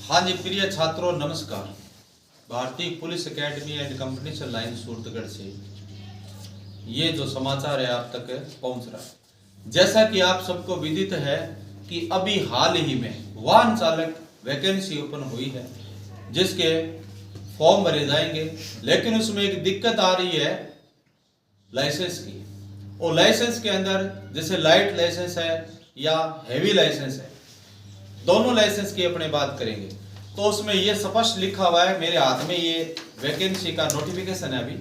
हाँ जी, प्रिय छात्रों नमस्कार। भारतीय पुलिस एकेडमी एंड कंपनी से लाइन सूरतगढ़ से ये जो समाचार है आप तक पहुंच रहा है। जैसा कि आप सबको विदित है कि अभी हाल ही में वाहन चालक वैकेंसी ओपन हुई है, जिसके फॉर्म भरे जाएंगे, लेकिन उसमें एक दिक्कत आ रही है लाइसेंस की। और लाइसेंस के अंदर जैसे लाइट लाइसेंस है या हैवी लाइसेंस है, दोनों लाइसेंस की अपने बात करेंगे तो उसमें ये स्पष्ट लिखा हुआ है। मेरे हाथ में ये वैकेंसी का नोटिफिकेशन है अभी,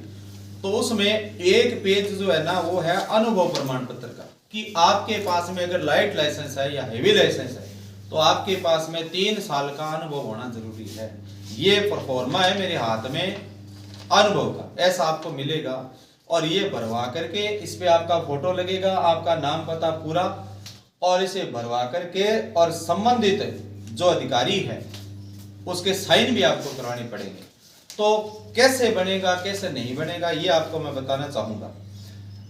तो उसमें एक पेज जो है ना वो है अनुभव प्रमाण पत्र का, कि आपके पास में अगर लाइट लाइसेंस है या हेवी लाइसेंस है तो आपके पास में 3 साल का अनुभव होना जरूरी है। ये परफॉर्मा है मेरे हाथ में अनुभव का, ऐसा आपको मिलेगा। और ये भरवा करके इस पे आपका फोटो लगेगा, आपका नाम पता पूरा, और इसे भरवा करके और संबंधित जो अधिकारी है उसके साइन भी आपको करवाने पड़ेंगे। तो कैसे बनेगा कैसे नहीं बनेगा ये आपको मैं बताना चाहूंगा।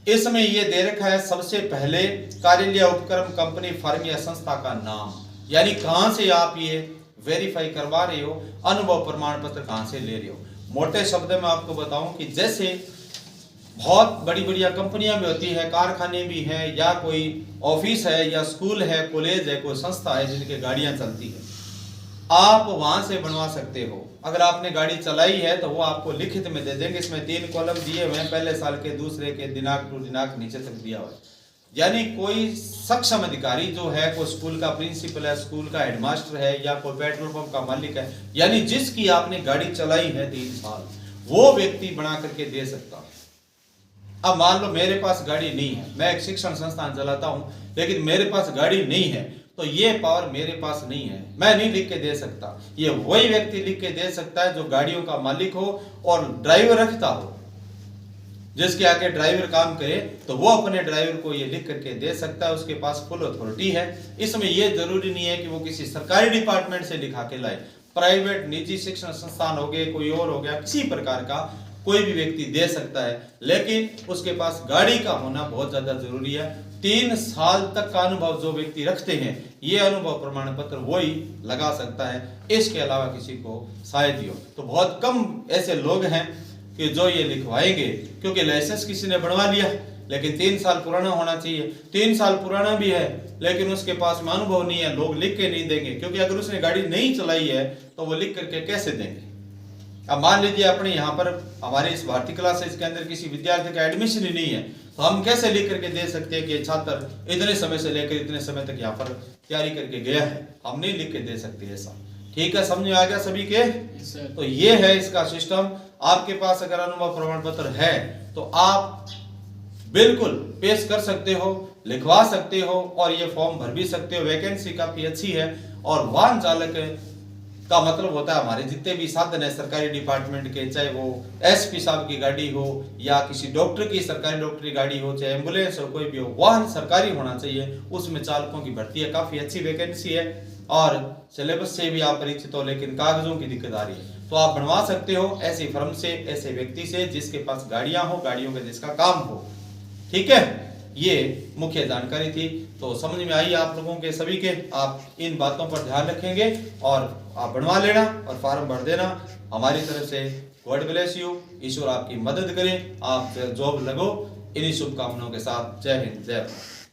इसमें ये दे रखा है सबसे पहले कार्यालय उपक्रम कंपनी फर्म या संस्था का नाम, यानी कहां से आप ये वेरीफाई करवा रहे हो, अनुभव प्रमाण पत्र कहां से ले रहे हो। मोटे शब्द में आपको बताऊं कि जैसे बहुत बड़ी बढ़िया कंपनियां भी होती है, कारखाने भी हैं, या कोई ऑफिस है या स्कूल है, कॉलेज है, कोई संस्था है जिनकी गाड़ियां चलती है, आप वहां से बनवा सकते हो। अगर आपने गाड़ी चलाई है तो वो आपको लिखित में दे देंगे। इसमें 3 कॉलम दिए हुए हैं, पहले साल के, दूसरे के, दिनांक टू दिनांक नीचे तक दिया हुआ है। यानी कोई सक्षम अधिकारी जो है, कोई स्कूल का प्रिंसिपल है, स्कूल का हेडमास्टर है, या कोई पेट्रोल पंप का मालिक है, यानी जिसकी आपने गाड़ी चलाई है 3 साल, वो व्यक्ति बना करके दे सकता है। अब मान लो मेरे पास गाड़ी नहीं है, मैं एक शिक्षण संस्थान चलाता हूं, लेकिन मेरे पास गाड़ी नहीं है, तो ये पावर मेरे पास नहीं है, मैं नहीं लिख के दे सकता। ये वही व्यक्ति लिख के दे सकता है जो गाड़ियों का मालिक हो और ड्राइवर रखता हो, जिसके आगे ड्राइवर काम करे, तो वो अपने ड्राइवर को ये लिख करके दे सकता है, उसके पास फुल अथॉरिटी है। इसमें ये जरूरी नहीं है कि वो किसी सरकारी डिपार्टमेंट से लिखा के लाए, प्राइवेट निजी शिक्षण संस्थान हो गए, कोई और हो गया, किसी प्रकार का कोई भी व्यक्ति दे सकता है, लेकिन उसके पास गाड़ी का होना बहुत ज्यादा जरूरी है। 3 साल तक का अनुभव जो व्यक्ति रखते हैं, ये अनुभव प्रमाण पत्र वही लगा सकता है, इसके अलावा किसी को शायद ही हो। तो बहुत कम ऐसे लोग हैं कि जो ये लिखवाएंगे, क्योंकि लाइसेंस किसी ने बनवा लिया, लेकिन 3 साल पुराना होना चाहिए। 3 साल पुराना भी है लेकिन उसके पास में अनुभव नहीं है, लोग लिख के नहीं देंगे, क्योंकि अगर उसने गाड़ी नहीं चलाई है तो वो लिख करके कैसे देंगे। अब मान लीजिए अपने यहाँ पर हमारे इस भारतीय क्लासेस के अंदर किसी विद्यार्थी का एडमिशन ही नहीं है, तो हम कैसे लिख करके दे सकते हैं कि छात्र इतने समय से लेकर इतने समय तक यहाँ पर तैयारी करके गया है, हम नहीं लिख के दे सकते ऐसा। ठीक है, समझ में आ गया सभी के? तो ये है इसका सिस्टम। आपके पास अगर अनुभव प्रमाण पत्र है तो आप बिल्कुल पेश कर सकते हो, लिखवा सकते हो, और ये फॉर्म भर भी सकते हो। वैकेंसी काफी अच्छी है। और वाहन चालक का मतलब होता है हमारे जितने भी साधन है सरकारी डिपार्टमेंट के, चाहे वो एसपी साहब की गाड़ी हो या किसी डॉक्टर की सरकारी डॉक्टरी गाड़ी हो, चाहे एम्बुलेंस हो, कोई भी हो, वाहन सरकारी होना चाहिए। उसमें चालकों की भर्ती है, काफी अच्छी वैकेंसी है, और सिलेबस से भी आप परिचित हो, लेकिन कागजों की दिक्कत आ रही है, तो आप बनवा सकते हो ऐसी फर्म से, ऐसे व्यक्ति से जिसके पास गाड़ियां हो, गाड़ियों का जिसका काम हो। ठीक है, ये मुख्य जानकारी थी। तो समझ में आई आप लोगों के सभी के, आप इन बातों पर ध्यान रखेंगे और आप बनवा लेना और फॉर्म भर देना। हमारी तरफ से गॉड ब्लेस यू, ईश्वर आपकी मदद करें, आप जॉब लगो, इन्हीं शुभकामनाओं के साथ। जय हिंद, जय भारत।